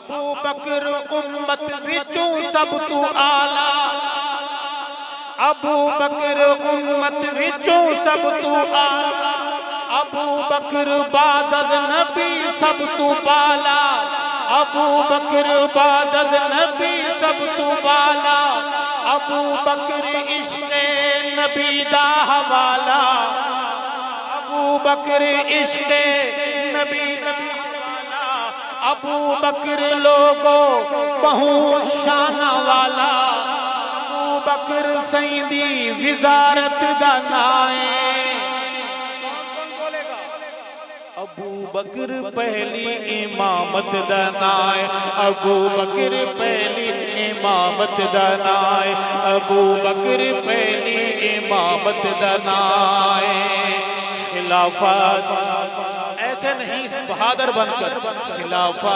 ابو بکر امت وچوں سب تو آلہ، ابو بکر امت وچوں سب تو آلہ، ابو بکر بعد از نبی سب تو بالا، ابو بکر بعد از نبی سب تو بالا، ابو بکر عشق نبی دا حوالہ، ابو بکر عشق نبی دا حوالہ، ابو بکر لوگو بہت شان والا، ابو بکر سیدی وزارت دا نائے، ابو بکر پہلی امامت دا نائے، ابو بکر پہلی امامت دا نائے، ابو بکر پہلی امامت دا نائے۔ خلافت ایسے نہیں بہادر بن کر، خلافت